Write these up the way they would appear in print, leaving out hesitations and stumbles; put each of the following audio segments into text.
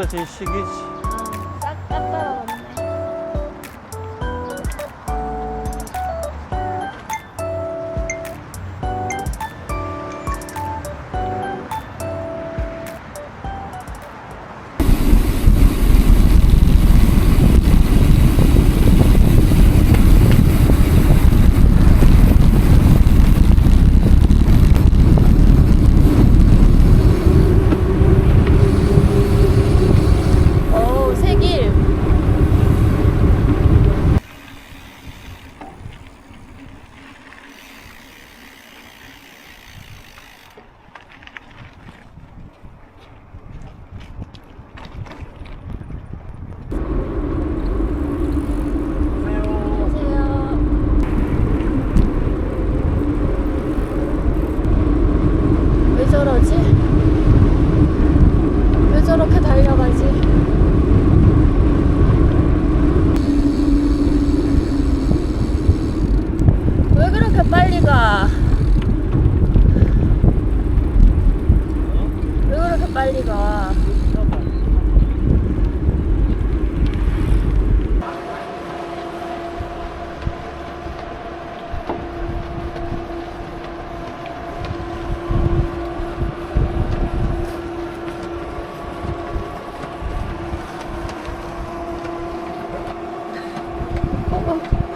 떨어진 시기지. 싹 떨어졌네. 오, 새길. 안녕하세요. 왜 저러지? 왜 저렇게 달려가지? 왜 그렇게 빨리 가? 왜 그렇게 빨리 가?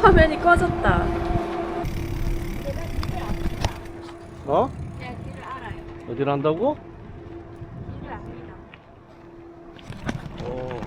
화면이 꺼졌다. 어? 제가 길을 알아요. 어디를 한다고? 길을 압니다. 어.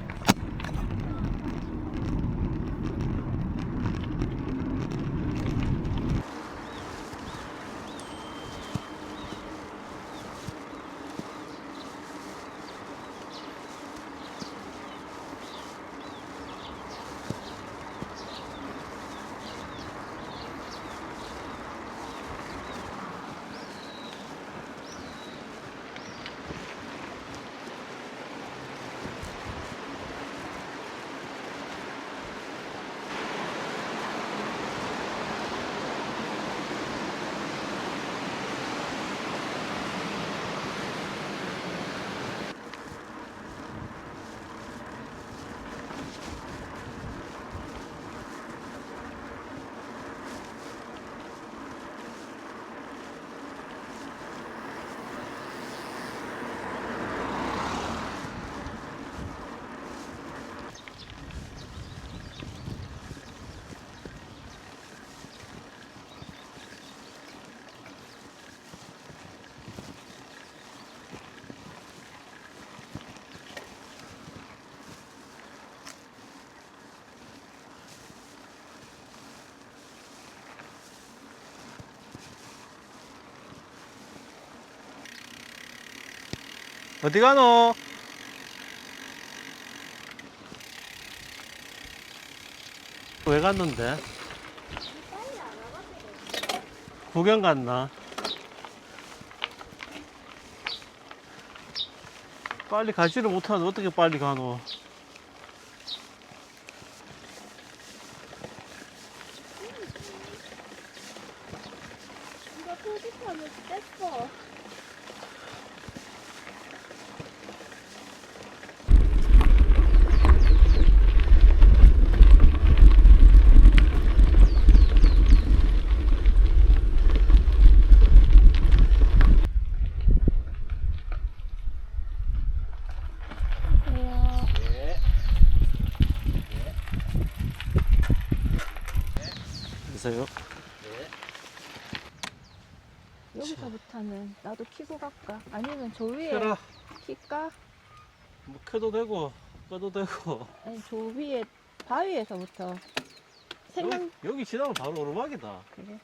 어디 가노? 왜 갔는데? 구경 갔나? 빨리 가지를 못하는데 어떻게 빨리 가노? 이거 표지판을 뗐어. 보세요. 여기서부터는 나도 키고 갈까? 아니면 저 위에 켜라. 킬까? 뭐 켜도 되고 꺼도 되고. 아니 저 위에 바위에서부터 생각 여기 지나면 바로 오르막이다. 그래.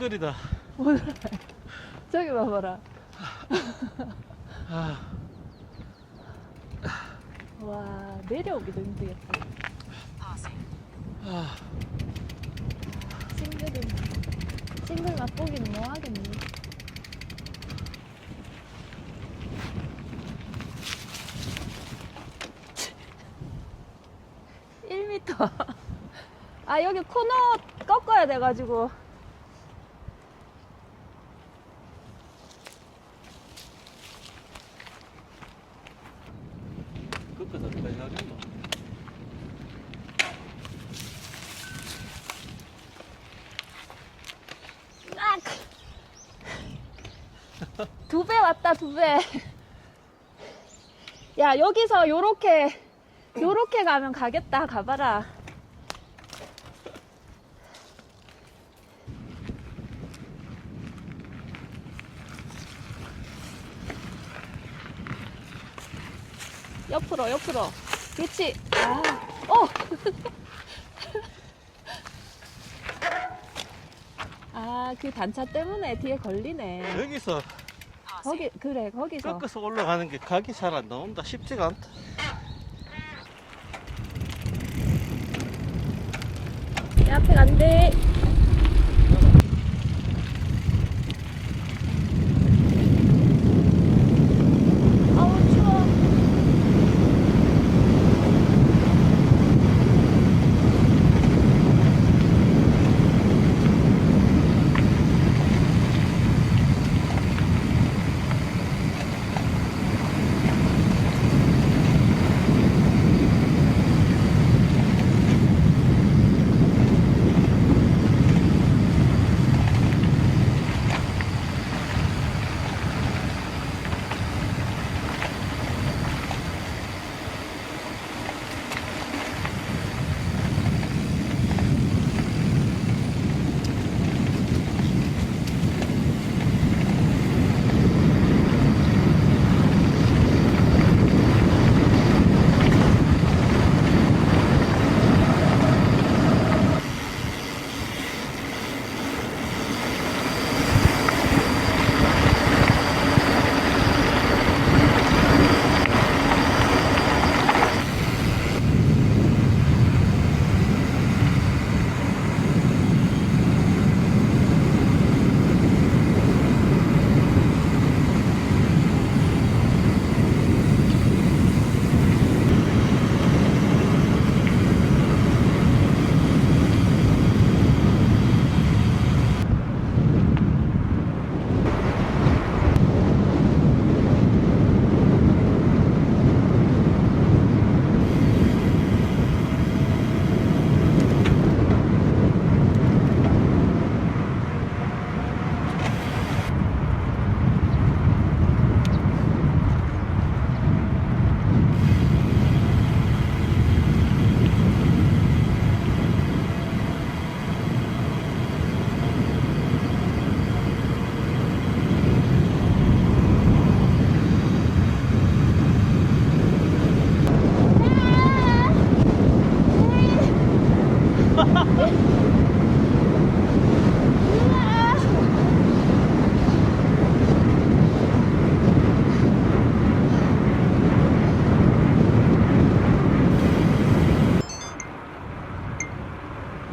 싱글이다. 저기 봐봐라. 아, 와, 내려오기도 힘들겠다. 아, 싱글 맛보기는 뭐 하겠니? (1m) 아, 여기 코너 꺾어야 돼가지고. 끝까지 어디까지 가겠노? 악! 2배 왔다, 2배. 야, 여기서 요렇게 가면 가겠다. 가봐라. 옆으로. 그렇지. 아, 아, 그 단차 때문에 뒤에 걸리네. 여기서 거기서. 꺾어서 올라가는 게 각이 잘 안 나온다. 쉽지가 않다. 내 앞에 간대. 아우, 추워.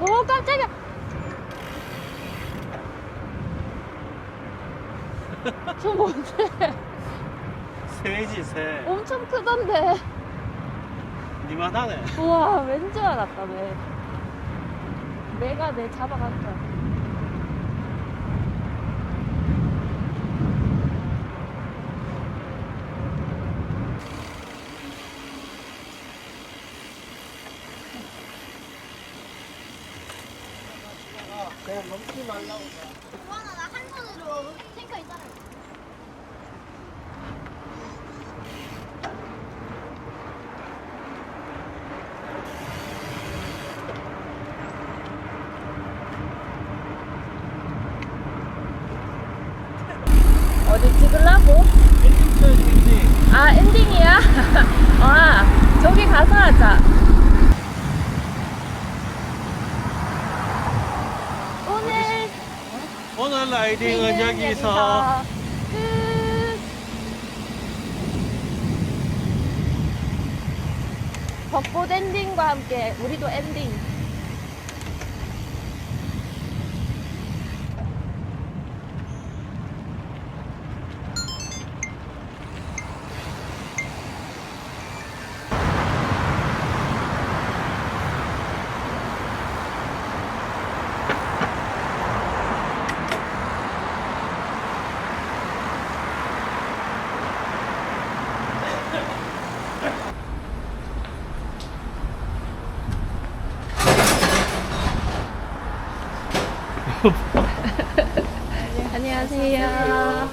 오, 깜짝이야. 저 뭔데? 새지, 새. 엄청 크던데. 니만하네. 우와, 왠 줄 알았다, 왜. 내가 내 잡아간다. 그냥 넘지 말라고. 오빠나 나 한 손으로 탱커 있잖아. 어디 찍으려고? 엔딩 쳐야지, 엔딩. 아, 엔딩이야? 아, 저기 가서 하자. 오늘 오늘 라이딩은 여기서 끝. 벚꽃 엔딩과 함께 우리도 엔딩. 안녕하세요.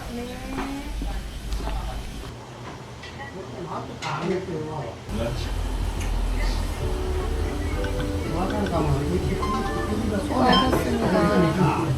수고하셨습니다.